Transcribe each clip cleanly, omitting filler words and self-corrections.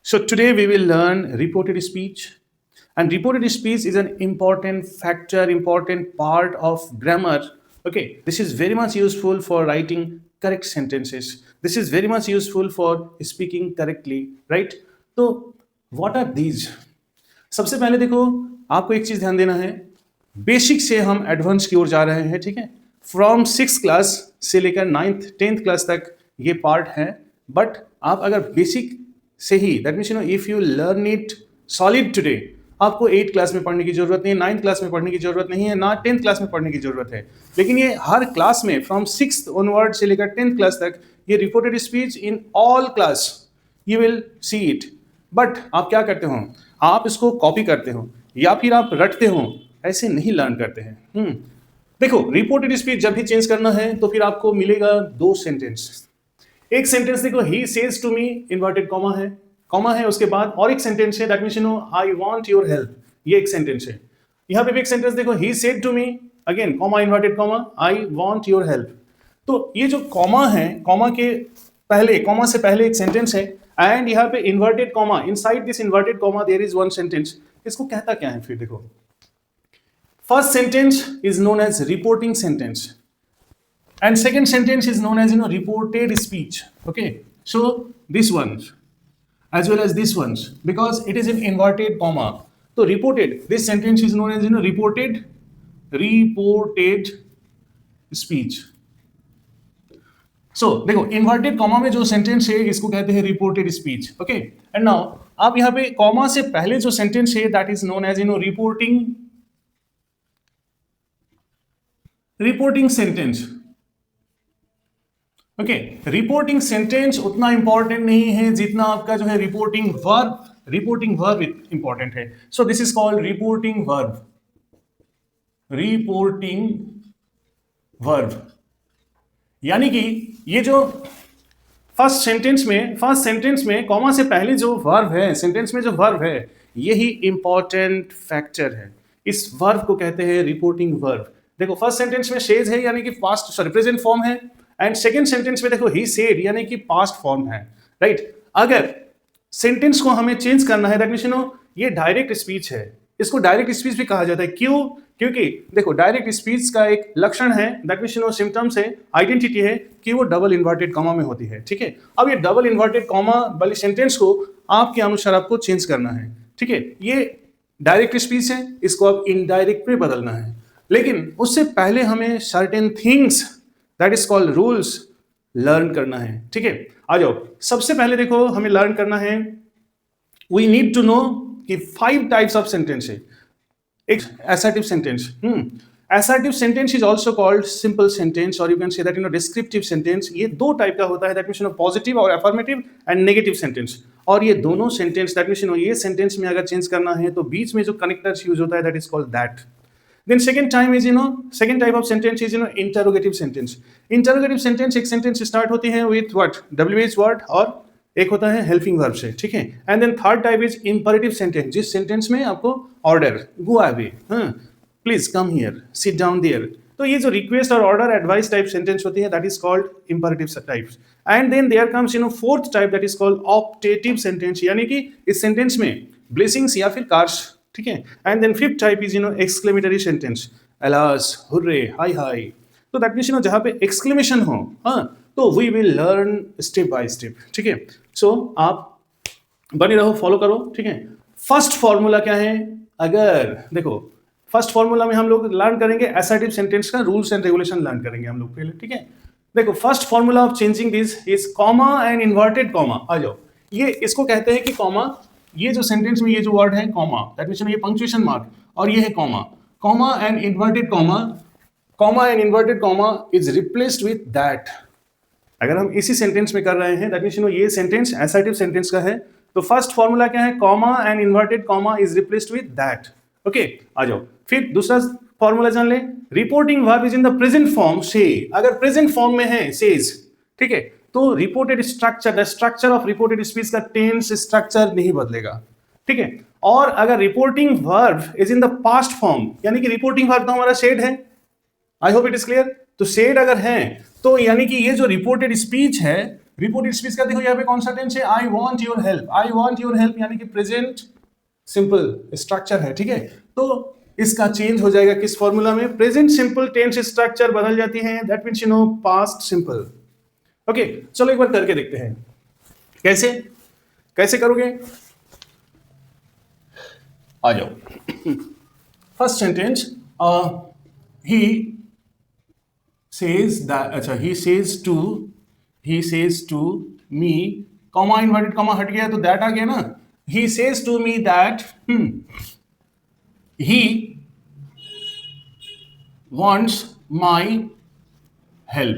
So today we will learn reported speech. And reported speech is an important factor, important part of grammar. Okay, this is very much useful for writing correct sentences. This is very much useful for speaking correctly, right? तो what are these? सबसे पहले देखो, आपको एक चीज ध्यान देना है। बेसिक से हम एडवांस की ओर जा रहे हैं, ठीक है। फ्रॉम 6th क्लास से लेकर 9th 10th क्लास तक ये पार्ट है। बट आप अगर बेसिक से ही, that means if you learn it solid today, आपको 8th क्लास में पढ़ने की जरूरत नहीं है, 9th क्लास में पढ़ने की जरूरत नहीं है, ना 10th क्लास में पढ़ने की जरूरत है। लेकिन ये हर क्लास में फ्रॉम 6th ऑनवर्ड से लेकर 10th क्लास तक ये reported speech in all class you will see it. But आप क्या करते हो, आप इसको कॉपी करते हो या फिर आप रटते हो, ऐसे नहीं लर्न करते हैं। देखो, रिपोर्टेड स्पीच जब भी चेंज करना है तो फिर आपको मिलेगा 2 सेंटेंस। एक सेंटेंस देखो, he says to me, inverted comma है, उसके बाद और एक सेंटेंस है, that means I want your help, ये एक सेंटेंस है। यहां पे भी एक सेंटेंस देखो, he said to me, again comma, inverted comma, I want your help. तो ये जो कॉमा है, कॉमा के पहले, कॉमा से पहले एक सेंटेंस है, एंड यहाँ पे inverted comma, inside this inverted comma there is one sentence. इसको कहता क्या है फिर देखो, first sentence is known as reporting sentence and second sentence is known as reported speech. Okay, so this one as well as this ones, because it is in inverted comma, so reported, this sentence is known as reported speech. So देखो, inverted comma में जो sentence है इसको कहते हैं reported speech. Okay, and now आप यहाँ पे कॉमा से पहले जो सेंटेंस है that is known as reporting sentence. Okay, reporting sentence उतना इंपॉर्टेंट नहीं है जितना आपका जो है रिपोर्टिंग वर्ब इंपॉर्टेंट है। So this is called reporting verb. यानी कि ये जो फर्स्ट सेंटेंस में कॉमा से पहले जो वर्ब है, सेंटेंस में जो वर्ब है, यही इंपॉर्टेंट फैक्टर है। इस वर्ब को कहते हैं रिपोर्टिंग वर्ब। देखो, फर्स्ट सेंटेंस में सेज है यानी कि प्रेजेंट फॉर्म है, एंड सेकेंड सेंटेंस में देखो ही सेड यानी कि पास्ट फॉर्म है, राइट। अगर सेंटेंस को हमें चेंज करना है, दैट मींस ये डायरेक्ट स्पीच है, इसको डायरेक्ट स्पीच भी कहा जाता है। क्यों? क्योंकि देखो, डायरेक्ट स्पीच का एक लक्षण है, दैट मींस सिम्टम्स है, आइडेंटिटी है कि वो डबल इन्वर्टेड कॉमा में होती है, ठीक है। अब ये डबल इन्वर्टेड कॉमा वाली सेंटेंस को आपके अनुसार आपको चेंज करना है, ठीक है। ये डायरेक्ट स्पीच है, इसको अब इनडायरेक्ट में बदलना है, लेकिन उससे पहले हमें certain things that is called rules learn करना है, ठीक है। आ जाओ, सबसे पहले देखो हमें लर्न करना है, वी नीड टू नो कि 5 टाइप्स ऑफ सेंटेंस है। एक assertive sentence, assertive sentence is also called simple sentence, और you can say that descriptive sentence. ये 2 टाइप का होता है, दैट मींस पॉजिटिव और अफर्मेटिव एंड नेगेटिव सेंटेंस। और ये दोनों सेंटेंस, दैट मींस ये सेंटेंस में अगर चेंज करना है तो बीच में जो कनेक्टर्स यूज होता है that is called that. Then second type of sentence is interrogative sentence. Interrogative sentence, एक sentence start होती है with what? WH word, और एक होता है helping verb से, ठीक है। And then third type is imperative sentence, जिस sentence में आपको order, go away, please come here, sit down there। तो ये जो request और order advice type sentence होती है that is called imperative types। And then there comes fourth type that is called optative sentence, यानी कि इस sentence में blessings या फिर curse, ठीक है। And then fifth type is exclamatory sentence, alas, hurrah, हाय हाय। तो दैट मींस जहां पे एक्सक्लेमेशन हो, तो we will learn step by step, ठीक है। सो आप बने रहो, फॉलो करो, ठीक है। फर्स्ट फॉर्मूला क्या है? अगर देखो, फर्स्ट फॉर्मूला में हम लोग लर्न करेंगे असर्टिव सेंटेंस का रूल्स एंड रेगुलेशन लर्न करेंगे हम लोग पहले, ठीक है। देखो, first formula of changing this is comma and inverted comma. आ जाओ, ये इसको कहते हैं कि कॉमा, ये जो सेंटेंस में ये जो वर्ड है कॉमा, दैट मींस ये पंक्चुएशन मार्क, और ये है comma and inverted comma is replaced with that. अगर हम इसी सेंटेंस में कर रहे हैं, दैट मींस ये सेंटेंस असर्टिव सेंटेंस का है, तो फर्स्ट फॉर्मूला क्या है? Comma and inverted comma is replaced with that. Okay, आ जाओ, फिर दूसरा फॉर्मूला जान ले, reporting verb is in the present form से। अगर प्रेजेंट फॉर्म में है सेज, ठीक है, तो reported structure, the structure of reported speech का टेंस स्ट्रक्चर नहीं बदलेगा, ठीक है। और अगर reporting verb is in the past form, यानी कि रिपोर्टिंग वर्ब तो हमारा सेड है, I hope it is clear. तो सेड अगर है तो यानी कि ये जो रिपोर्टेड स्पीच है रिपोर्टेड स्पीच का देखो यहाँ पे कौन सा टेंस है, I want your help, I want your help यानी कि प्रेजेंट सिंपल स्ट्रक्चर है, ठीक है। तो इसका चेंज हो जाएगा किस फॉर्मूला में, प्रेजेंट सिंपल टेंस स्ट्रक्चर बदल जाती है, that means you know past simple. Okay, चलो एक बार करके देखते हैं कैसे कैसे करोगे, आ जाओ। First sentence, he says that, अच्छा he says to me, comma inverted comma हट गया तो दैट आ गया ना, he says to me that he wants my help,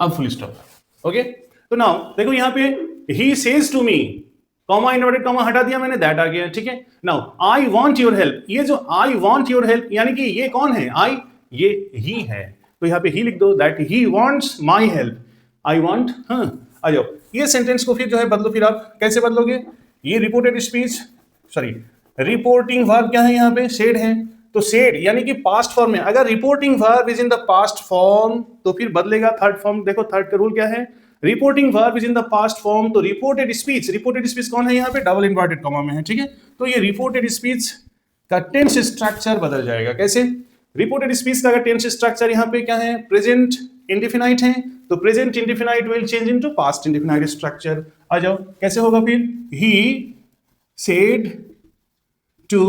अब फुल स्टॉप। ओके, तो नाउ देखो यहाँ पे he says to me, comma inverted comma हटा दिया मैंने, दैट आ गया, ठीक है। Now I want your help, ये जो I want your help यानी कि ये कौन है, I, ये ही है, तो यहाँ पे ही लिख दो, that he wants my help, I want, हाँ आ जाओ। ये सेंटेंस को फिर जो है बदलो, फिर आप कैसे बदलोगे, ये reported speech, sorry reporting verb क्या है यहाँ पे, सेड है, तो सेड यानी कि पास्ट फॉर्म में, अगर reporting verb is in the past form तो फिर बदलेगा थर्ड फॉर्म। देखो थर्ड का रूल क्या है, reporting verb is in the past form, तो रिपोर्टेड स्पीच कौन है यहाँ पे, डबल इन्वर्टेड कॉमा में है, ठीक है। तो ये रिपोर्टेड स्पीच का टेंस स्ट्रक्चर बदल जाएगा, कैसे, रिपोर्टेड स्पीच का टेंस स्ट्रक्चर यहाँ पे क्या है, प्रेजेंट इंडेफिनाइट है, तो present indefinite will change into past indefinite structure. आ जाओ कैसे होगा फिर, he said to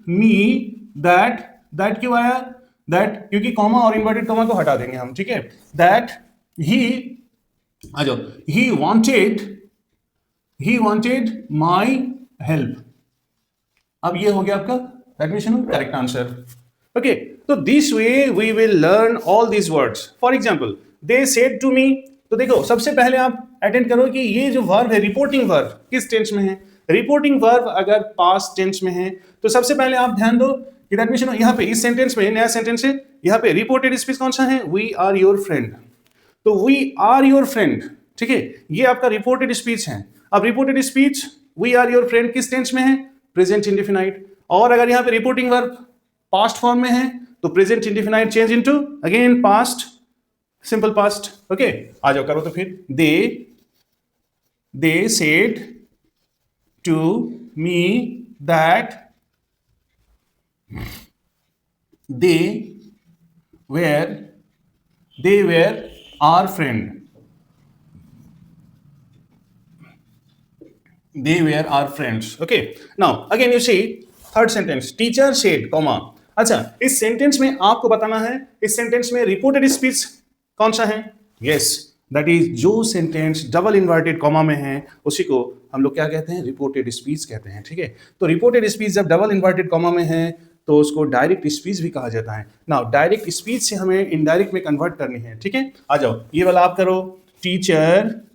me that, that क्यों आया, दैट क्योंकि कॉमा और इन्वर्टेड कॉमा को हटा देंगे हम, ठीक है, दैट ही, आ जाओ, ही वांटेड माय हेल्प, अब ये हो गया आपका that means correct answer. Okay, तो this way we will learn all these words. For example they said to me, तो देखो सबसे पहले आप अटेंड करो कि ये जो वर्ब है रिपोर्टिंग वर्ब किस टेंस में है, रिपोर्टिंग वर्ब अगर पास्ट टेंस में है तो सबसे पहले आप ध्यान दो कि दैट मींस यहाँ पे इस सेंटेंस में, नया सेंटेंस है, यहाँ पे रिपोर्टेड स्पीच कौन सा है, वी आर योर फ्रेंड, तो वी आर योर फ्रेंड, ठीक है, ये आपका रिपोर्टेड स्पीच है। अब reported speech we are your friend किस टेंस में है, प्रेजेंट इंडेफिनाइट, और अगर यहाँ पे रिपोर्टिंग वर्ब पास्ट फॉर्म में है तो present indefinite change into again past simple past. Okay, आ जाओ करो तो फिर, they said to me that they were our friend, they were our friends। okay, now again you see third sentence, teacher said comma, अच्छा इस sentence में आपको बताना है इस सेंटेंस में रिपोर्टेड स्पीच कौन सा है, यस दैट इज जो सेंटेंस डबल इन्वर्टेड कॉमा में है उसी को हम लोग क्या कहते हैं, रिपोर्टेड स्पीच कहते हैं, ठीक है। तो रिपोर्टेड स्पीच जब डबल इन्वर्टेड कॉमा में है तो उसको डायरेक्ट स्पीच भी कहा जाता है। नाउ डायरेक्ट स्पीच से हमें इनडायरेक्ट में कन्वर्ट करनी है, ठीक है। आ जाओ ये वाला आप करो, टीचर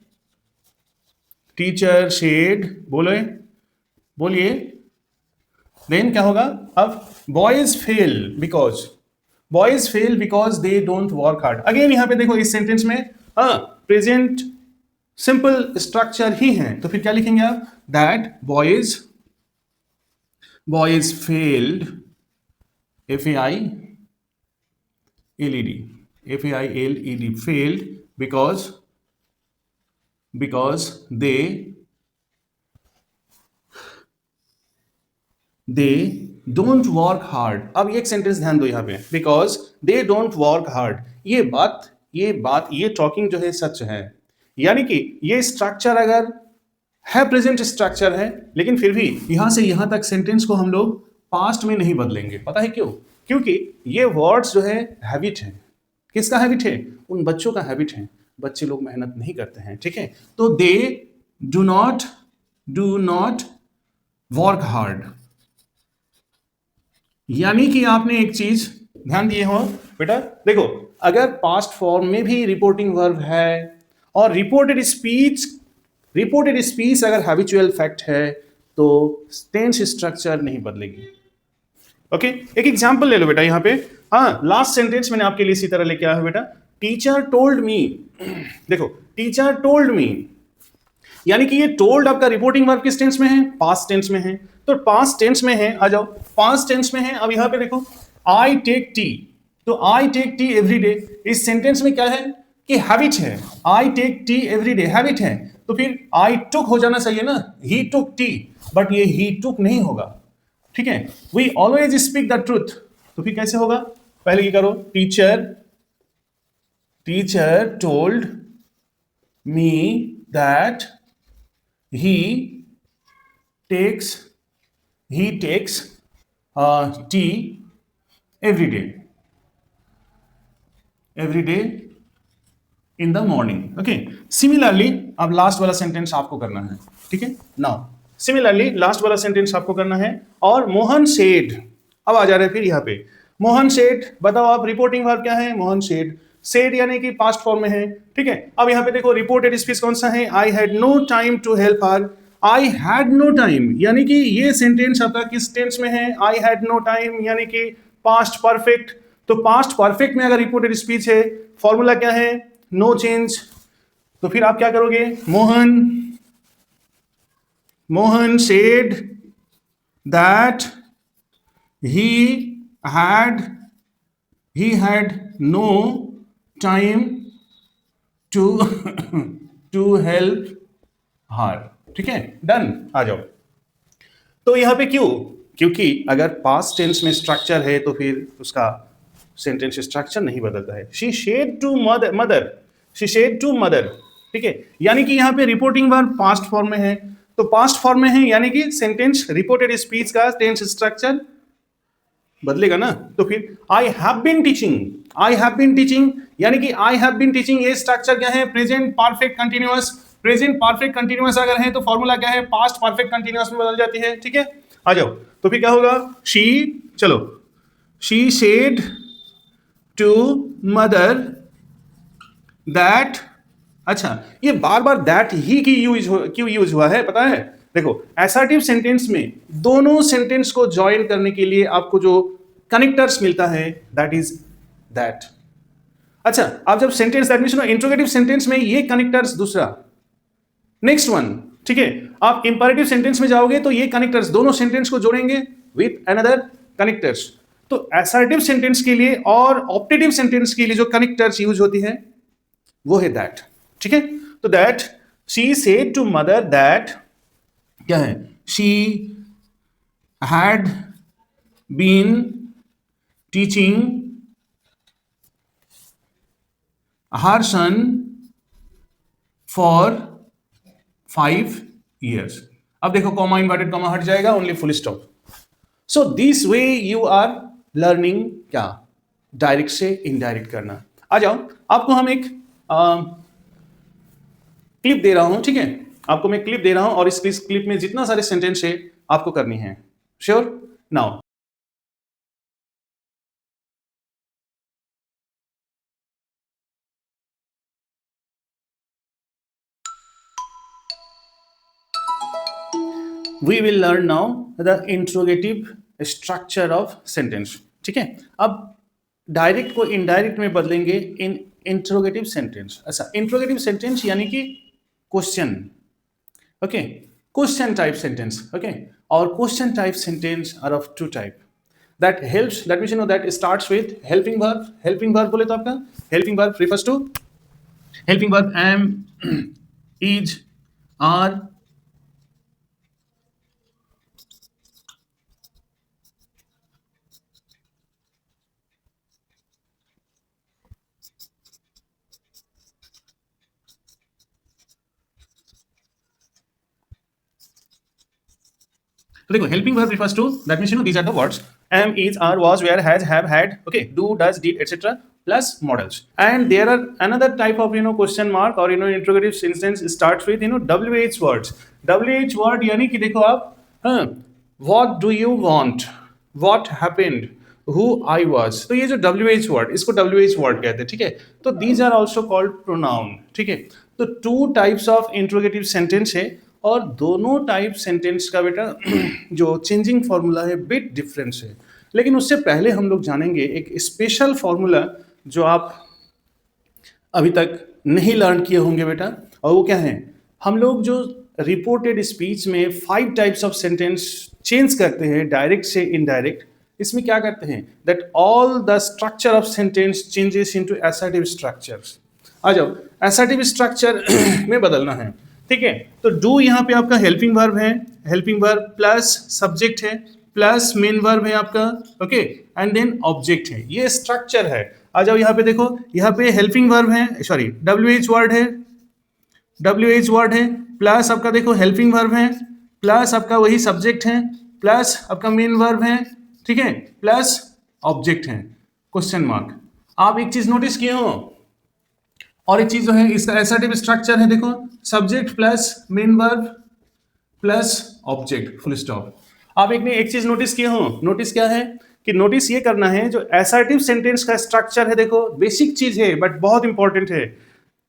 सेड, बोलिए, देन क्या होगा, अब boys fail because they don't work hard. Again यहाँ पे देखो इस सेंटेंस में प्रेजेंट सिंपल स्ट्रक्चर ही है, तो फिर क्या लिखेंगे आप, that boys failed, failed failed because they don't work hard। अब एक सेंटेंस ध्यान दो यहाँ पे, because they don't work hard, ये टॉकिंग जो है सच है, यानी कि ये स्ट्रक्चर अगर है प्रेजेंट स्ट्रक्चर है लेकिन फिर भी यहां से यहां तक सेंटेंस को हम लोग पास्ट में नहीं बदलेंगे, पता है क्यों, क्योंकि ये वर्ड्स जो है हैबिट है, किसका हैबिट है, उन बच्चों का हैबिट है, बच्चे लोग मेहनत नहीं करते हैं, ठीक है। तो they do not work hard, यानी कि आपने एक चीज ध्यान दिए हो बेटा, देखो अगर पास्ट फॉर्म में भी रिपोर्टिंग वर्ब है और रिपोर्टेड स्पीच अगर हैबिचुअल फैक्ट है तो टेंस स्ट्रक्चर नहीं बदलेगी। ओके, एक एग्जांपल ले लो बेटा यहाँ पे, हाँ लास्ट सेंटेंस मैंने आपके लिए इसी तरह लेके आया है बेटा, टीचर टोल्ड मी, देखो टीचर टोल्ड मी, यानी कि ये टोल्ड आपका रिपोर्टिंग वर्ब किस टेंस में है, पास्ट टेंस में है, तो पास्ट टेंस में है, आ जाओ पास्ट टेंस में है। अब यहाँ पे देखो आई टेक टी, तो I take tea every day, इस सेंटेंस में क्या है, कि हैबिट है, I take tea every day habit है, तो फिर आई टुक हो जाना चाहिए ना, ही टुक टी, बट ये ही टुक नहीं होगा, ठीक है। We always speak the truth, तो फिर कैसे होगा, पहले ये करो, teacher teacher told me that he takes tea every day in the morning. Okay, similarly अब लास्ट वाला सेंटेंस आपको करना है, ठीक है। नाउ सिमिलरली लास्ट वाला सेंटेंस आपको करना है, और मोहन सेड, अब आ जा रहे हैं फिर यहाँ पे, मोहन सेड, बताओ आप रिपोर्टिंग वर्ब क्या है, मोहन सेड, सेड यानी कि पास्ट फॉर्म में है, ठीक है। अब यहाँ पे देखो रिपोर्टेड स्पीच कौन सा है, I had no time to help her, I had no time यानी कि ये सेंटेंस आपका किस टेंस में है, आई हैड नो टाइम यानी कि पास्ट परफेक्ट, तो पास्ट परफेक्ट में अगर रिपोर्टेड स्पीच है, फॉर्मूला क्या है, नो चेंज, तो फिर आप क्या करोगे, Mohan said that he had no time to to help her, ठीक है, डन, आ जाओ। तो यहां पे क्यों, क्योंकि अगर पास्ट टेंस में स्ट्रक्चर है तो फिर उसका सेंटेंस स्ट्रक्चर नहीं बदलता है। She said to mother, she said to mother, ठीक है, यानी कि यहां पे रिपोर्टिंग वर्ब पास्ट फॉर्म में है, तो पास्ट फॉर्म में है यानी कि सेंटेंस रिपोर्टेड स्पीच का टेंस स्ट्रक्चर बदलेगा ना, तो फिर आई हैव बीन टीचिंग यानी कि आई हैव बीन टीचिंग, ये स्ट्रक्चर क्या है, present perfect continuous, present perfect continuous अगर है तो फॉर्मूला क्या है, पास्ट परफेक्ट कंटीन्यूअस में बदल जाती है, ठीक है। आ जाओ, तो फिर क्या होगा, she said to mother that, अच्छा ये बार बार दैट ही की क्यों यूज हुआ है पता है, देखो असर्टिव सेंटेंस में दोनों सेंटेंस को ज्वाइन करने के लिए आपको जो कनेक्टर्स मिलता है दैट इज दैट। अच्छा, आप जब sentence that means interrogative sentence में ये कनेक्टर्स दूसरा, नेक्स्ट वन, ठीक है। आप इंपैरेटिव सेंटेंस में जाओगे तो ये कनेक्टर्स दोनों सेंटेंस को जोड़ेंगे विथ अनदर कनेक्टर्स, तो असर्टिव सेंटेंस के लिए और ऑप्टेटिव सेंटेंस के लिए जो कनेक्टर्स यूज होती है वो है दैट, ठीक है। तो that, she said to mother that क्या है, she had been teaching her son for 5 years। अब देखो कॉमा इन्वर्टेड कॉमा हट जाएगा, only full stop. So this way you are learning क्या, डायरेक्ट से इनडायरेक्ट करना। आ जाओ, आपको हम एक क्लिप दे रहा हूं, ठीक है, आपको मैं क्लिप दे रहा हूं और इस क्लिप में जितना सारे सेंटेंस है आपको करनी है, sure. Now we will learn now the interrogative structure of sentence, ठीक है। अब डायरेक्ट को इनडायरेक्ट में बदलेंगे इन इंट्रोगेटिव सेंटेंस। अच्छा, इंट्रोगेटिव सेंटेंस यानी कि question, okay, question type sentence, okay, और question type sentence are of 2 type that helps, that means you know that starts with helping verb बोले तो आपका helping verb refers to helping verb am, is, are, तो देखो helping verb refers to, that means you know these are the words am, is, are, was, were, has, have, had, okay, do, does, did, etc. plus models, and there are another type of question mark or interrogative sentence starts with WH words। WH word यानी कि देखो आप what do you want, what happened, who I was, तो ये जो WH word, इसको WH word कहते हैं, ठीक है। तो these are also called pronoun, ठीक है। तो 2 types of interrogative sentence है और दोनों टाइप सेंटेंस का बेटा जो चेंजिंग फॉर्मूला है बिट डिफरेंस है। लेकिन उससे पहले हम लोग जानेंगे एक स्पेशल फॉर्मूला जो आप अभी तक नहीं लर्न किए होंगे बेटा, और वो क्या है, हम लोग जो रिपोर्टेड स्पीच में 5 टाइप्स ऑफ सेंटेंस चेंज करते हैं डायरेक्ट से इनडायरेक्ट, इसमें क्या करते हैं that all the structure of sentence changes into assertive structures. आ जाओ, एसर्टिव स्ट्रक्चर में बदलना है, ठीक है। तो डू यहाँ पे आपका हेल्पिंग वर्ब है, हेल्पिंग वर्ब प्लस सब्जेक्ट है प्लस मेन वर्ब है आपका, ओके, एंड देन ऑब्जेक्ट है, ये स्ट्रक्चर है। आ जाओ यहाँ पे देखो, यहाँ पे हेल्पिंग वर्ब है, सॉरी WH वर्ड है, WH वर्ड है, प्लस आपका देखो हेल्पिंग वर्ब है, प्लस आपका वही सब्जेक्ट है, प्लस आपका मेन वर्ब है, ठीक है, प्लस ऑब्जेक्ट है, क्वेश्चन मार्क। आप एक चीज नोटिस किए हो, और एक चीज जो है इसका एसर्टिव स्ट्रक्चर है, देखो subject plus main verb plus object, full stop. आप एक चीज नोटिस किए हो, नोटिस क्या है कि नोटिस ये करना है, जो एसर्टिव सेंटेंस का स्ट्रक्चर है, देखो बेसिक चीज है बट बहुत इंपॉर्टेंट है,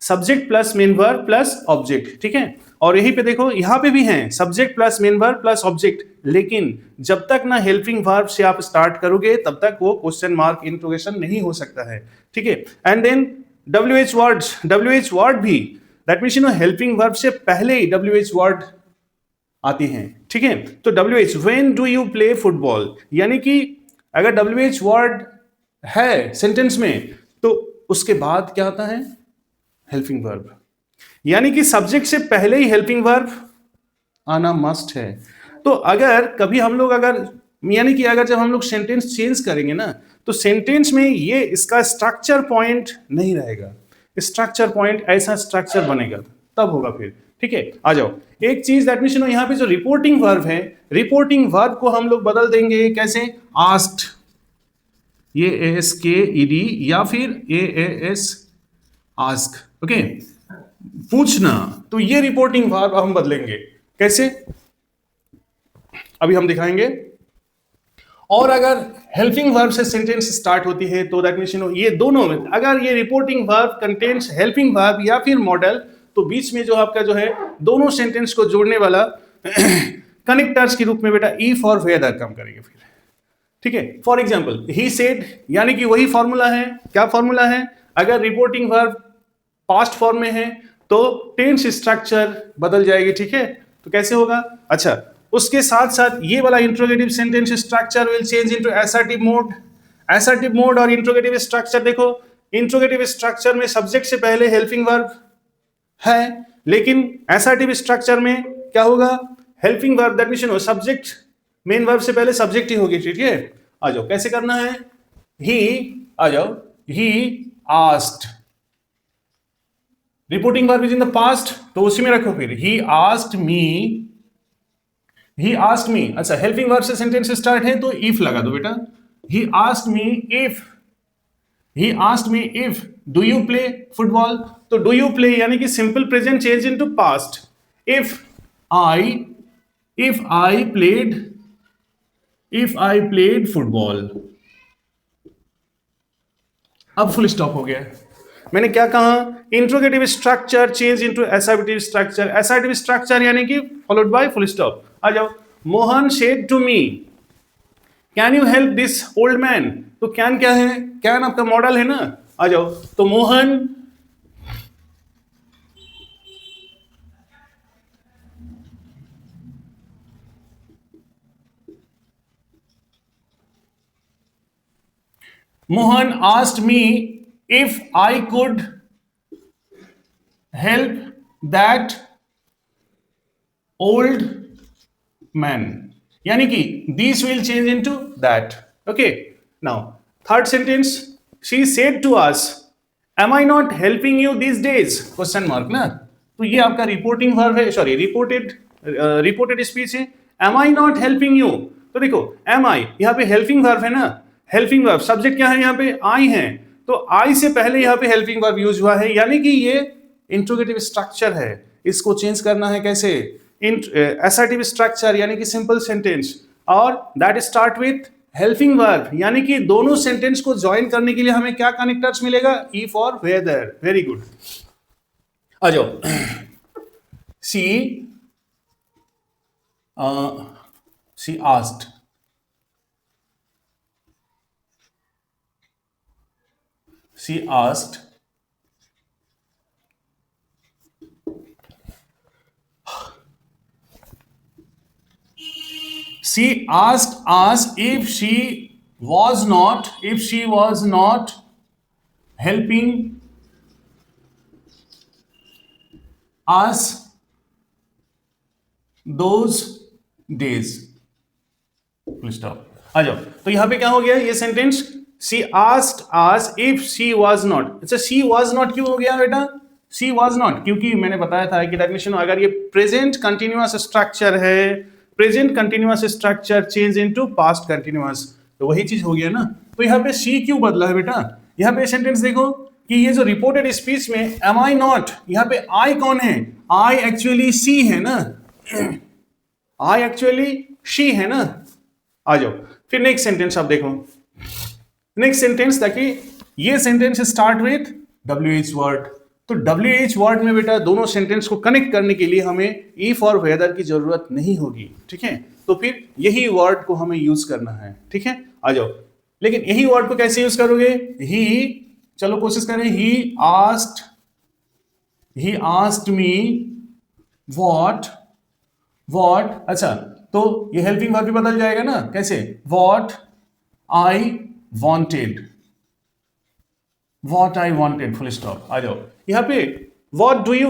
subject plus main verb plus object, ठीक है। और यहीं पे देखो, यहां पे भी है subject plus main verb plus object, लेकिन जब तक ना हेल्पिंग वर्ब से आप स्टार्ट करोगे तब तक वो क्वेश्चन मार्क इंट्रोगेशन नहीं हो सकता है, ठीक है। एंड देन WH वर्ड भी, that means you know helping verb से पहले ही WH वर्ड आती हैं, ठीक है। तो WH, when do you play football, यानी कि अगर WH वर्ड है सेंटेंस में तो उसके बाद क्या आता है, हेल्पिंग वर्ब, यानी कि सब्जेक्ट से पहले ही हेल्पिंग वर्ब आना मस्ट है। तो अगर कभी हम लोग यानी कि अगर जब हम लोग सेंटेंस चेंज करेंगे ना, तो सेंटेंस में ये इसका स्ट्रक्चर पॉइंट नहीं रहेगा, स्ट्रक्चर पॉइंट ऐसा स्ट्रक्चर बनेगा तब होगा फिर, ठीक है। आ जाओ, एक चीज दैट मींस यहाँ पे जो रिपोर्टिंग वर्ब है, रिपोर्टिंग वर्ब को हम लोग बदल देंगे कैसे, आस्क्ड, ASKED या फिर AAS, आस्क, ओके, पूछना। तो ये रिपोर्टिंग वर्ब हम बदलेंगे कैसे, अभी हम दिखाएंगे। और अगर हेल्पिंग वर्ब से सेंटेंस स्टार्ट होती है तो दैट मींस यू नो ये दोनों में, अगर ये reporting verb contains helping verb या फिर मॉडल, तो बीच में जो आपका जो है दोनों सेंटेंस को जोड़ने वाला कनेक्टर्स के रूप में बेटा इफ और वेदर काम करेंगे फिर, ठीक है। फॉर एग्जाम्पल ही सेड, यानी कि वही फॉर्मूला है, क्या फॉर्मूला है, अगर रिपोर्टिंग वर्ब पास्ट फॉर्म में है तो टेंस स्ट्रक्चर बदल जाएगी, ठीक है। तो कैसे होगा, अच्छा, उसके साथ साथ ये वाला interrogative sentence structure will change into assertive mode. Assertive mode और इंट्रोगेटिव स्ट्रक्चर, देखो इंट्रोगेटिव स्ट्रक्चर में सब्जेक्ट से पहले हेल्पिंग वर्ब है, लेकिन असर्टिव स्ट्रक्चर में क्या होगा, helping verb that means subject main verb से पहले सब्जेक्ट ही होगी, ठीक है। आ जाओ कैसे करना है, ही, आ जाओ, he asked, reporting verb is in the past तो उसी में रखो फिर, ही आस्क्ड मी, ही आस्क्ड मी, अच्छा हेल्पिंग वर्ब से सेंटेंस स्टार्ट है तो इफ लगा दो बेटा, ही asked me if, he asked me if do you play football, तो डू यू प्ले यानी कि simple present change into past, if I played football. अब फुल स्टॉप हो गया। मैंने क्या कहा, interrogative structure change into assertive structure, assertive structure यानी कि फॉलोड बाय फुल स्टॉप। आ जाओ, Mohan said to me can you help this old man, तो कैन क्या है, कैन आपका मॉडल है ना। आ जाओ, तो Mohan asked me if I could help that old man, यानी कि this will change into that, okay। now third sentence, she said to us am I not helping you these days, question mark ना। तो ये आपका reporting verb है, sorry reported speech है, am I not helping you। तो देखो am I यहाँ पे हेल्पिंग वर्ब है ना, हेल्पिंग वर्ब, सब्जेक्ट क्या है यहाँ पे, आई है, तो आई से पहले यहाँ पे हेल्पिंग वर्ब यूज हुआ है, यानी कि ये इंट्रोगेटिव स्ट्रक्चर है, इसको चेंज करना है कैसे, असर्टिव स्ट्रक्चर यानी कि सिंपल सेंटेंस, और that start with helping verb, यानी कि दोनों सेंटेंस को ज्वाइन करने के लिए हमें क्या कनेक्टर्स मिलेगा, इफ और वेदर। Very good. आ जाओ, she asked, she asked us if she was not helping as those days, full stop. आ जाओ, तो यहां पे क्या हो गया ये sentence, she asked us if she was not. अच्छा, शी वाज नॉट क्यों हो गया बेटा? शी वाज नॉट क्योंकि मैंने बताया था कि डेफिनेशन अगर ये प्रेजेंट कंटिन्यूअस स्ट्रक्चर है, present continuous structure change into past continuous, तो वही चीज हो गया ना। तो यहाँ पे शी क्यों बदला है बेटा? यहाँ पे सेंटेंस देखो कि ये जो रिपोर्टेड स्पीच में एम आई नॉट, यहाँ पे आई कौन है? आई एक्चुअली सी है ना, आई एक्चुअली शी है ना। आ जाओ फिर नेक्स्ट सेंटेंस आप देखो, नेक्स्ट सेंटेंस ताकि ये sentence start with WH word. तो WH वर्ड में बेटा दोनों सेंटेंस को कनेक्ट करने के लिए हमें इफ और वेदर की जरूरत नहीं होगी, ठीक है। तो फिर यही वर्ड को हमें यूज करना है, ठीक है। आ जाओ, लेकिन यही वर्ड को कैसे यूज करोगे? ही, चलो कोशिश करें, ही आस्क्ड मी व्हाट, अच्छा तो ये हेल्पिंग वर्ब भी बदल जाएगा ना, कैसे? What I wanted, full stop. आ जाओ यहां पे व्हाट डू यू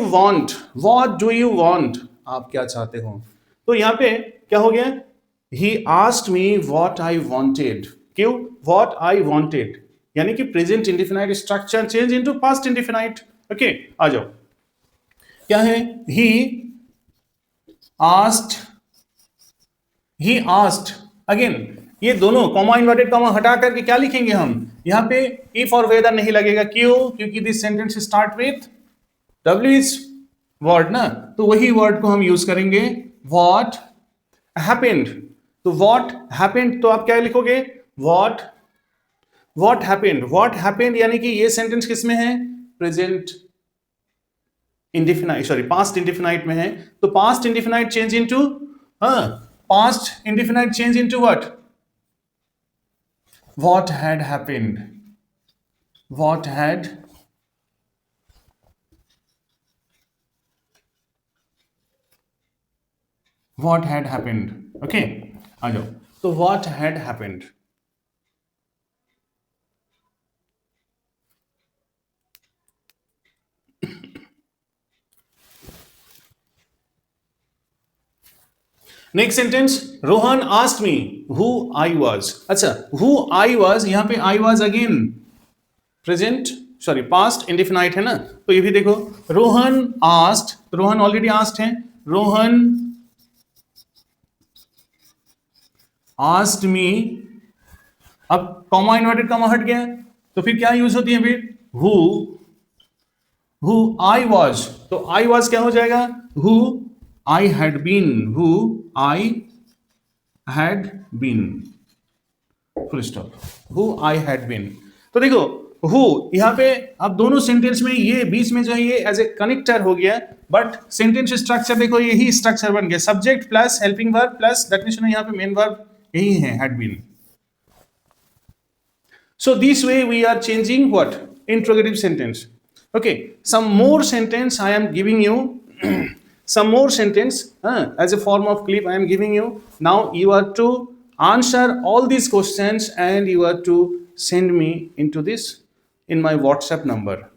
वांट, आप क्या चाहते हो? तो यहां पे क्या हो गया? He asked me what I wanted. क्यों? व्हाट आई वांटेड, यानी कि present indefinite structure change into past indefinite. Okay, आ जाओ क्या है? ही आस्क्ड अगेन, ये दोनों कॉमा इन्वर्टेड कॉमा हटा करके क्या लिखेंगे हम? यहां पे इफ और वेदर नहीं लगेगा, क्यों? क्योंकि this sentence start with WH word ना, तो वही वर्ड को हम यूज करेंगे व्हाट हैपेंड। तो व्हाट हैपेंड, तो आप क्या लिखोगे? व्हाट हैपेंड यानी कि ये सेंटेंस किस में है? Present indefinite, sorry past indefinite में है। तो past indefinite change into what? What had happened? What had happened? Okay, आ जाओ, तो what had happened? Next sentence, Rohan asked me who I was. अच्छा, हु आई वाज, यहां पे I was again present, sorry past indefinite है ना, तो ये भी देखो रोहन आस्क्ड, तो रोहन ऑलरेडी आस्क्ड है, रोहन आस्क्ड मी, अब कॉमा इन्वर्टेड कॉमा हट गया, तो फिर क्या यूज होती है? फिर हु आई वाज, तो आई वाज क्या हो जाएगा? Who I had been, full stop, who I had been. तो देखो हु यहां पे अब दोनों सेंटेंस में ये बीच में जो है ये एज ए कनेक्टर हो गया, बट सेंटेंस स्ट्रक्चर देखो यही स्ट्रक्चर बन गया, subject plus helping verb plus definition, यहां पे मेन वर्ब यही है, had been. So this way we are changing what? Interrogative sentence. Okay, some more sentence I am giving you. Some more sentence as a form of clip I am giving you. Now you are to answer all these questions and you are to send me into this in my WhatsApp number.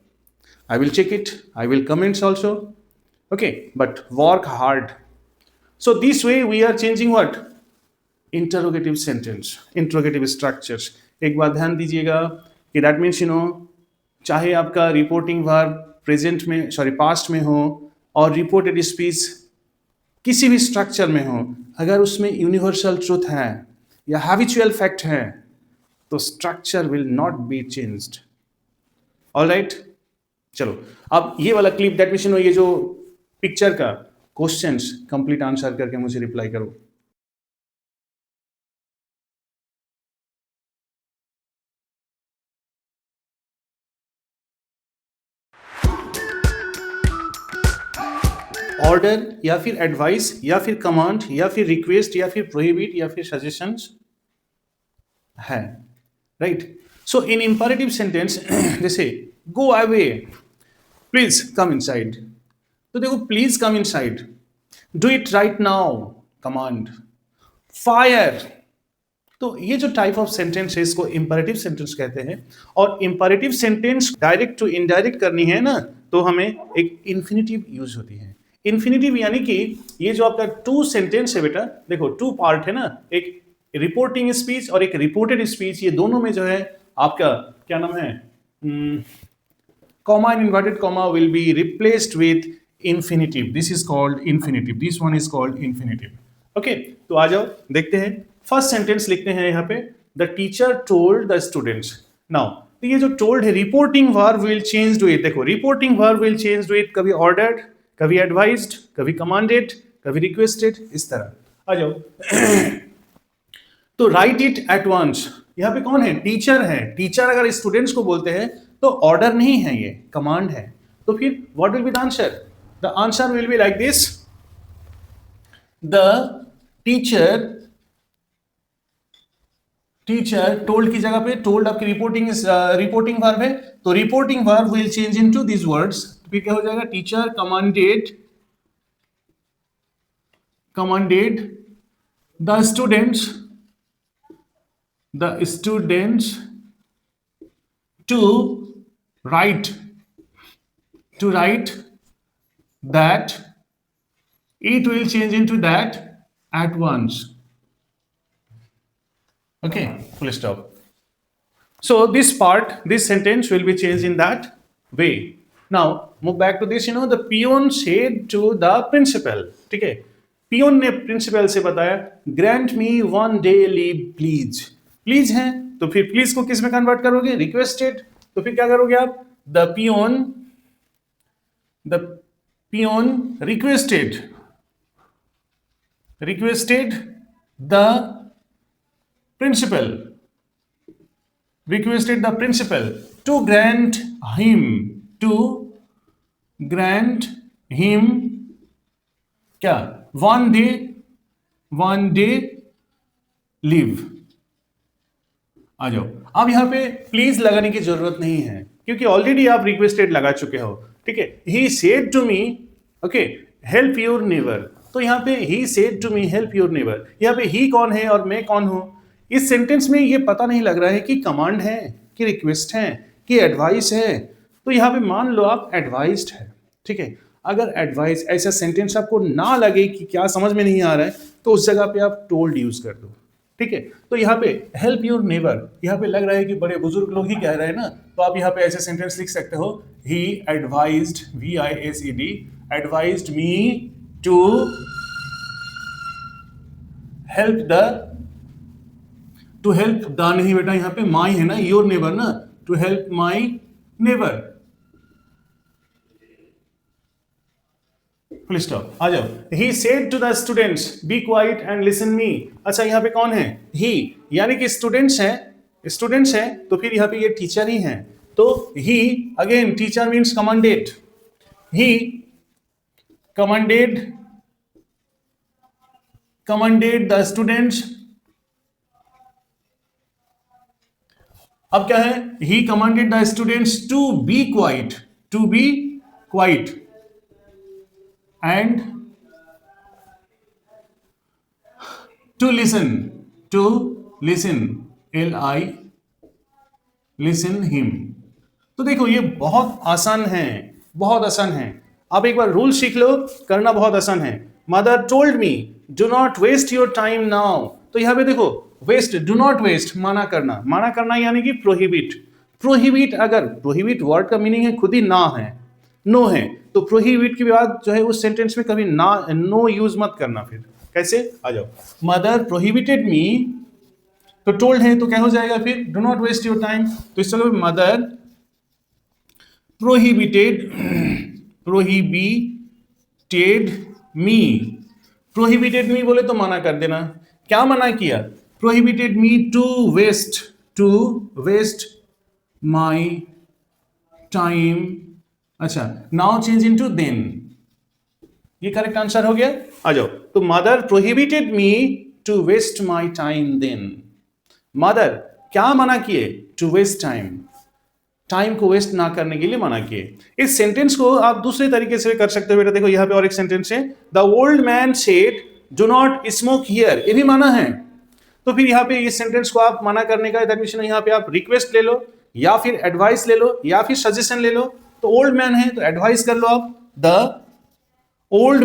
I will check it. I will comments also. Okay, but work hard. So this way we are changing what? Interrogative sentence, interrogative structures. एक बात ध्यान दीजिएगा कि that means चाहे आपका reporting verb present में, sorry past में हो और रिपोर्टेड स्पीच किसी भी स्ट्रक्चर में हो, अगर उसमें यूनिवर्सल ट्रूथ है या हैबिचुअल फैक्ट है तो structure will not be changed. Alright, चलो अब ये वाला क्लिप दैट मीन्स ये जो पिक्चर का क्वेश्चंस कंप्लीट आंसर करके मुझे रिप्लाई करो। ऑर्डर या फिर एडवाइस या फिर कमांड या फिर रिक्वेस्ट या फिर प्रोहिबिट या फिर सजेशंस है, राइट। सो इन इंपरेटिव सेंटेंस जैसे go away, please come inside, तो देखो please come inside, do it right now command, fire, तो ये जो टाइप ऑफ सेंटेंस है इसको इंपरेटिव सेंटेंस कहते हैं। और imperative sentence direct to indirect करनी है ना, तो हमें एक इन्फिनिटिव यूज होती है। इन्फिनिटिव यानी कि ये जो आपका टू सेंटेंस है बेटा, देखो टू पार्ट है ना, एक रिपोर्टिंग स्पीच और एक रिपोर्टेड स्पीच, ये दोनों में जो है आपका क्या नाम है, comma and inverted comma will be replaced with infinitive. This is called infinitive. This one is called infinitive. Okay, तो आ जाओ देखते हैं। फर्स्ट सेंटेंस लिखते हैं यहाँ पे, the teacher told the students. Now तो ये जो टोल्ड है, reporting verb will change to it. देखो reporting verb will change to it, कभी ऑर्डर्ड, कभी एडवाइज्ड, कभी कमांडेड, कभी रिक्वेस्टेड, इस तरह। आ जाओ तो राइट इट एट वंस, यहाँ पे कौन है, टीचर है। टीचर अगर स्टूडेंट्स को बोलते हैं तो ऑर्डर नहीं है, ये कमांड है। तो फिर what will be the answer, the answer will be like this, the teacher told की जगह पे टोल्ड आपकी रिपोर्टिंग वर्ब है, तो reporting verb will change into this words. तो फिर क्या हो जाएगा, teacher commanded the students to write that, it will change into that at once. Okay, full stop. So this sentence will be changed in that way. Now move back to this, the peon said to the principal, ठीक है, peon ने principal से बताया, grant me one day leave please. Please है तो फिर please को किस में कन्वर्ट करोगे, रिक्वेस्टेड। तो फिर क्या करोगे आप, the peon requested the principal to grant him क्या, वन डे लीव। आ जाओ, अब यहां पे प्लीज लगाने की जरूरत नहीं है क्योंकि ऑलरेडी आप रिक्वेस्टेड लगा चुके हो, ठीक है। He said to me, okay, help your neighbour. तो यहां पे he said to me help your neighbour, यहां पे ही कौन है और मैं कौन हूं। इस सेंटेंस में ये पता नहीं लग रहा है कि कमांड है कि रिक्वेस्ट है कि एडवाइस है। तो यहां पे मान लो आप एडवाइस्ड है, ठीक है। अगर एडवाइस ऐसा सेंटेंस आपको ना लगे कि क्या समझ में नहीं आ रहा है, तो उस जगह पे आप टोल्ड यूज कर दो, ठीक है। तो यहाँ पे हेल्प योर नेबर, यहाँ पे लग रहा है कि बड़े बुजुर्ग लोग ही कह रहे हैं ना, तो आप यहाँ पे ऐसे सेंटेंस लिख सकते हो, he advised, VISED, advised me to help the नहीं बेटा, यहाँ पे माई है ना, योर नेबर ना, to help my neighbour. Full stop. आ जाओ, he said to the students be quiet and listen me. अच्छा, यहाँ पे कौन है, ही, यानी कि स्टूडेंट्स है, तो फिर यहाँ पे ये टीचर ही है। तो he again, teacher means commanded, he commanded the students. अब क्या है, he commanded the students to be quiet and to listen listen him। तो देखो ये बहुत आसान है। आप एक बार रूल सीख लो, करना बहुत आसान है। Mother told me do not waste your time now. तो यहां पे देखो, वेस्ट, डू नॉट वेस्ट, मना करना यानी कि प्रोहिबिट। अगर प्रोहिबिट वर्ड का मीनिंग है खुद ही ना है, नो है, तो प्रोहिबिट के बाद जो है उस सेंटेंस में कभी नो यूज मत करना। फिर कैसे, आ जाओ, मदर प्रोहिबिटेड मी, तो टोल्ड है तो क्या हो जाएगा फिर, do not waste your time. तो इस तरह मदर प्रोहिबिटेड मी बोले तो मना कर देना। क्या मना किया, prohibited me to waste my time. अच्छा, नाउ चेंज इनटू देन, ये करेक्ट आंसर हो गया। आ जाओ, तो mother prohibited me to waste my time then. Mother क्या मना किए, टू वेस्ट टाइम को वेस्ट ना करने के लिए मना किए। इस सेंटेंस को आप दूसरे तरीके से कर सकते हो बेटा। देखो यहाँ पे और एक सेंटेंस है, the old man said do not smoke here, ये भी मना है। तो फिर यहाँ पे इस सेंटेंस को आप मना करने का, दैट मींस यहाँ पे आप रिक्वेस्ट ले लो, या फिर एडवाइस ले लो, या फिर सजेशन ले लो। तो ओल्ड मैन है तो एडवाइस कर लो आप, the old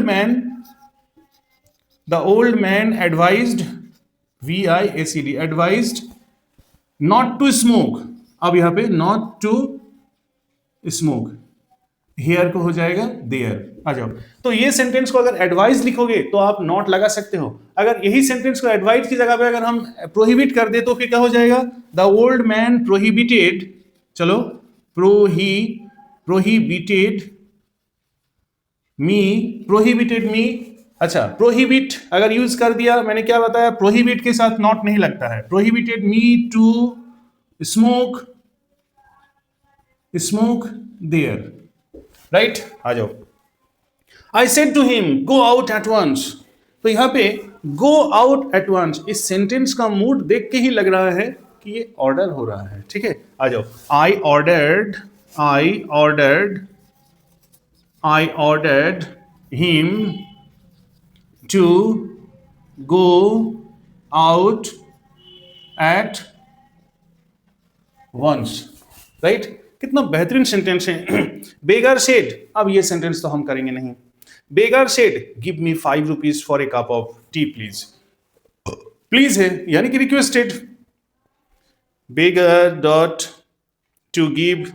man advised, VIACD, advised not to smoke. अब यहां पे नॉट टू स्मोक, हियर को हो जाएगा देयर। आ जाओ, तो ये सेंटेंस को अगर एडवाइस लिखोगे तो आप नॉट लगा सकते हो। अगर यही सेंटेंस को एडवाइस की जगह पे अगर हम प्रोहिबिट कर दे तो फिर क्या हो जाएगा, द ओल्ड मैन प्रोहिबिटेड, चलो प्रोहिबिटेड मी। अच्छा, प्रोहिबिट अगर यूज कर दिया, मैंने क्या बताया, प्रोहिबिट के साथ नॉट नहीं लगता है। Prohibited me to smoke there, right. आ जाओ, I said to him go out at once. तो यहां पे गो आउट एट वंस, इस सेंटेंस का मूड देख के ही लग रहा है कि ये ऑर्डर हो रहा है, ठीक है। आ जाओ, I ordered him to go out at once, right. कितना बेहतरीन सेंटेंस है। बेगर सेड, अब ये सेंटेंस तो हम करेंगे नहीं। Beggar said give me 5 rupees for a cup of tea please. Please है यानी कि requested. Beggar dot to give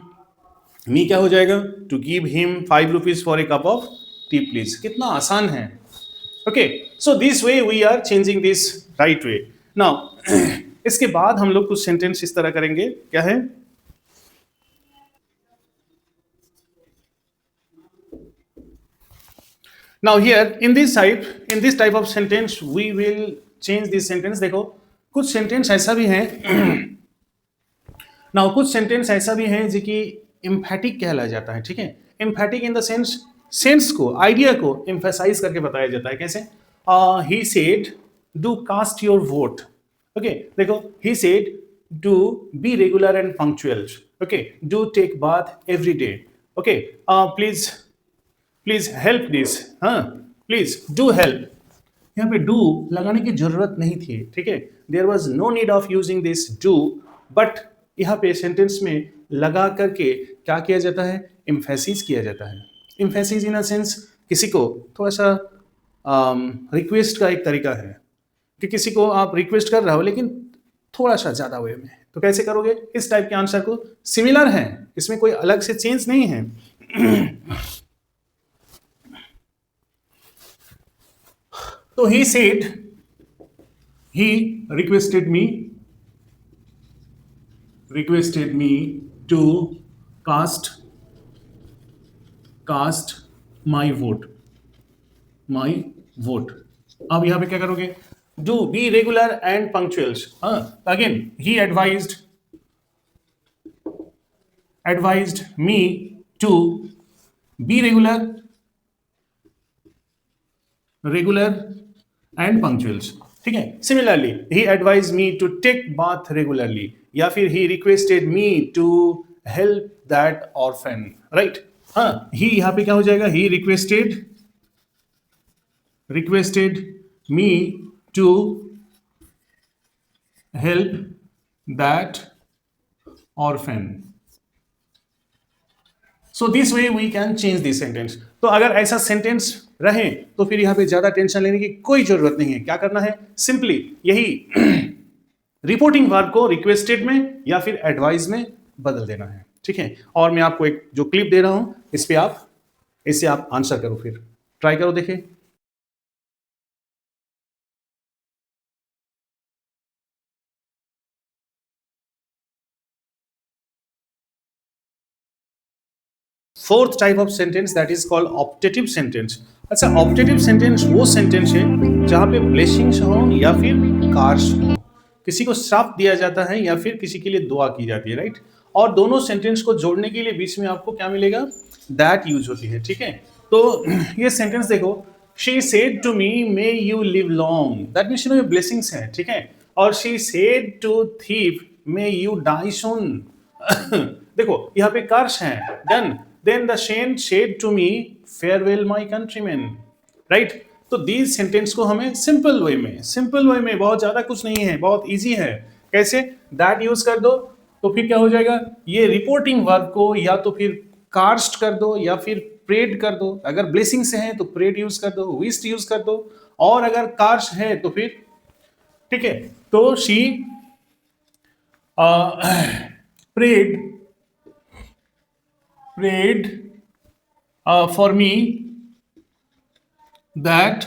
me क्या हो जाएगा, to give him 5 rupees for a cup of tea please. कितना आसान है। Okay, so this way we are changing this right way. Now इसके बाद हम लोग कुछ सेंटेंस इस तरह करेंगे, क्या है, now here in this type of sentence we will change this sentence। देखो कुछ सेंटेंस ऐसा भी है now कुछ सेंटेंस ऐसा भी है जो कि एम्फैटिक कहला जाता है, ठीक है। एम्फैटिक इन द सेंस को, आइडिया को एम्फेसाइज करके बताया जाता है। कैसे, he said do cast your vote। Okay, देखो he said do be regular and punctual। okay, do take bath every day। okay, please help this, हाँ प्लीज डू हेल्प। यहाँ पे डू लगाने की जरूरत नहीं थी, ठीक है। There was no need of using this do, but यहाँ पे सेंटेंस में लगा करके क्या किया जाता है, एम्फेसिस किया जाता है। एम्फेसिस इन अ सेंस किसी को थोड़ा सा रिक्वेस्ट का एक तरीका है कि किसी को आप रिक्वेस्ट कर रहे हो लेकिन थोड़ा सा ज्यादा वे में, तो कैसे करोगे, इस टाइप के आंसर को सिमिलर है, इसमें कोई अलग से चेंज नहीं है। तो he said, he requested me to cast my vote। अब यहां पे क्या करोगे, do be regular and punctual। Again he advised me to be regular and punctual, ठीक है। Similarly he advised me to take bath regularly, या फिर he requested me to help that orphan, right। हाँ, he यहाँ पे क्या हो जाएगा, he requested me to help that orphan। so this way we can change this sentence। तो अगर ऐसा सेंटेंस रहे तो फिर यहां पे ज्यादा टेंशन लेने की कोई जरूरत नहीं है। क्या करना है, सिंपली यही रिपोर्टिंग वर्ब को रिक्वेस्टेड में या फिर एडवाइस में बदल देना है, ठीक है। और मैं आपको एक जो क्लिप दे रहा हूं इससे आप आंसर करो, फिर ट्राई करो, देखिए। Fourth type of sentence that is called optative sentence. अच्छा, ऑप्टेटिव सेंटेंस वो सेंटेंस है जहां पे ब्लेसिंग्स हो या फिर कार्स हो, किसी को श्राप दिया जाता है या फिर किसी के लिए दुआ की जाती है, राइट। और दोनों सेंटेंस को जोड़ने के लिए बीच में आपको क्या मिलेगा, दैट यूज होती है, ठीक है। तो ये सेंटेंस देखो, she said to me may you live long, that means ये ब्लेसिंग्स है, ठीक है। और she said to thief may you die soon. देखो यहाँ पे कर्स है, done. Then the saint said to me, farewell my countrymen, right। तो these सेंटेंस को हमें सिंपल वे में, बहुत ज्यादा कुछ नहीं है, बहुत इजी है। कैसे, दैट यूज कर दो तो फिर क्या हो जाएगा, ये रिपोर्टिंग वर्ब को या तो फिर कास्ट कर दो या फिर प्रेड कर दो। अगर ब्लेसिंग से है तो प्रेड यूज कर दो, विस्ट यूज कर दो, और अगर कास्ट है तो फिर ठीक है। तो she prayed for me that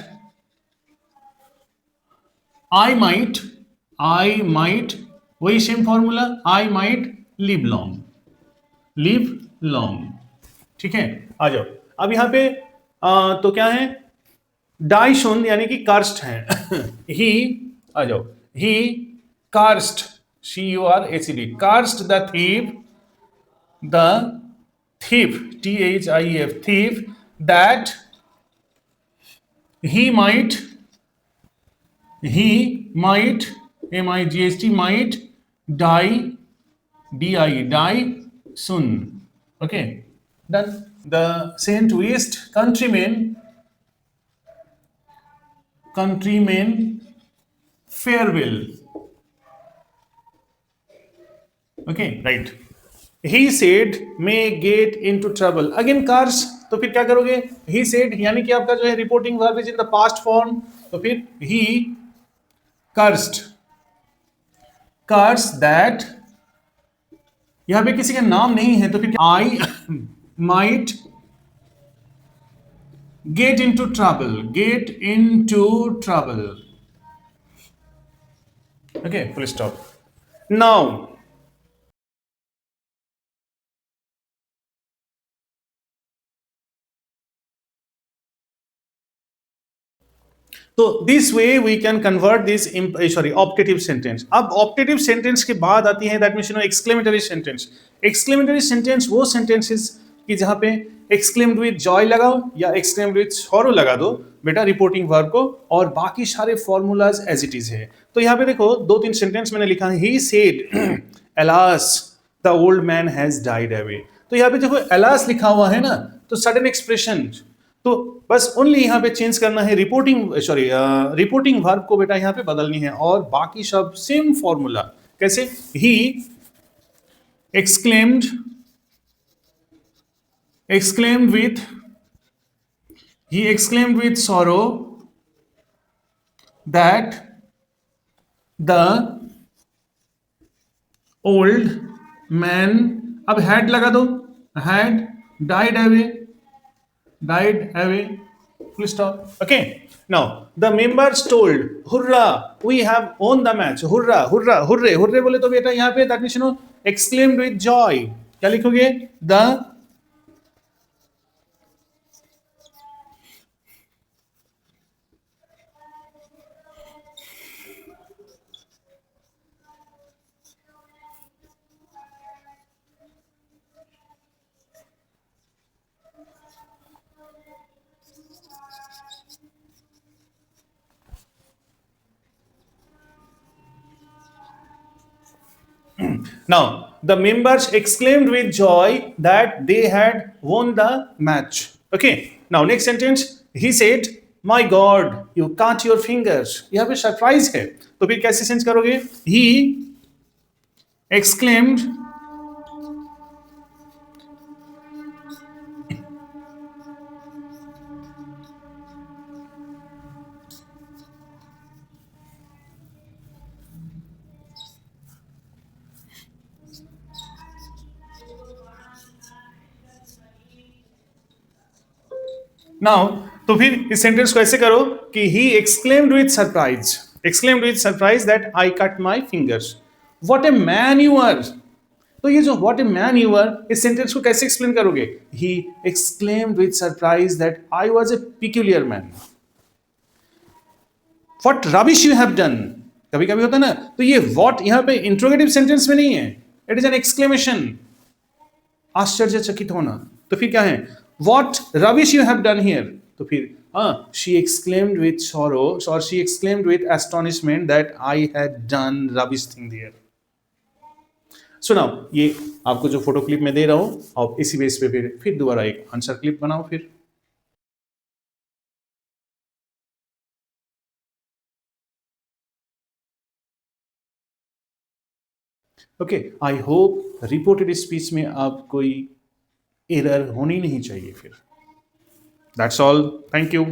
I might वही same formula, I might live long. ठीक है, आ जाओ। अब यहां पे तो क्या है, डाइशुन यानी कि कार्स्ट है। ही, आ जाओ, he cursed, CURST, cursed the thief, THIEF, thief, that he might MIGHT might die, die soon. Okay, done. The Saint West countrymen farewell. Okay, right. He said may get into trouble. Again cars, तो फिर क्या करोगे? He said यानी कि आपका जो है reporting verb is in the past form, तो फिर he cursed दैट, यहां पे किसी का नाम नहीं है तो फिर I might get into trouble. Okay, full stop. Now तो this way we can convert this optative sentence. अब ऑप्टेटिव सेंटेंस के बाद आती है that means exclamatory sentence. Exclamatory sentence वो सेंटेंसेस कि जहां पे एक्सक्लेम्ड विद जॉय लगाओ या एक्सक्लेम्ड विद सॉरो लगा दो बेटा रिपोर्टिंग वर्ब को, और बाकी सारे फॉर्मूलाज एज इट इज है। तो यहां पे देखो दो तीन सेंटेंस मैंने लिखा है। He said alas the old man has died away. तो यहां पे देखो एलास लिखा हुआ है ना, तो सडन एक्सप्रेशन, तो बस ओनली यहां पे चेंज करना है रिपोर्टिंग वर्ब को बेटा यहां पे बदलनी है, और बाकी सब सेम फॉर्मूला। कैसे? He exclaimed with sorrow that the old man, अब had लगा दो, had died away, full stop. Okay, now the members told hurrah we have won the match, hurrah hurray बोले तो बेटा यहाँ पे that means exclaimed with joy, क्या लिखोगे? the Now, the members exclaimed with joy that they had won the match. Okay, now next sentence. He said, My God, you cut your fingers. यहाँ पे surprise है, तो फिर कैसे sense करोगे? He exclaimed now, तो फिर इस सेंटेंस को ऐसे करो कि he exclaimed with surprise that I cut my fingers. What a man you are. तो ये जो what a man you are, इस सेंटेंस को कैसे एक्सप्लेन करोगे? He exclaimed with surprise that I was a peculiar man. What rubbish you have done, कभी कभी होता है ना, तो ये व्हाट यहां पे इंट्रोगेटिव सेंटेंस में नहीं है, इट इज एन एक्सक्लेमेशन, आश्चर्यचकित होना। तो फिर क्या है? What rubbish you have done here? तो फिर she exclaimed with sorrow, or she exclaimed with astonishment that I had done rubbish thing there. So now ये आपको जो फोटो क्लिप में दे रहा हूं, आप इसी बेस पे फिर दोबारा एक आंसर क्लिप बनाओ फिर। Okay, I hope reported speech में आप कोई एरर होनी नहीं चाहिए फिर। That's all, thank you.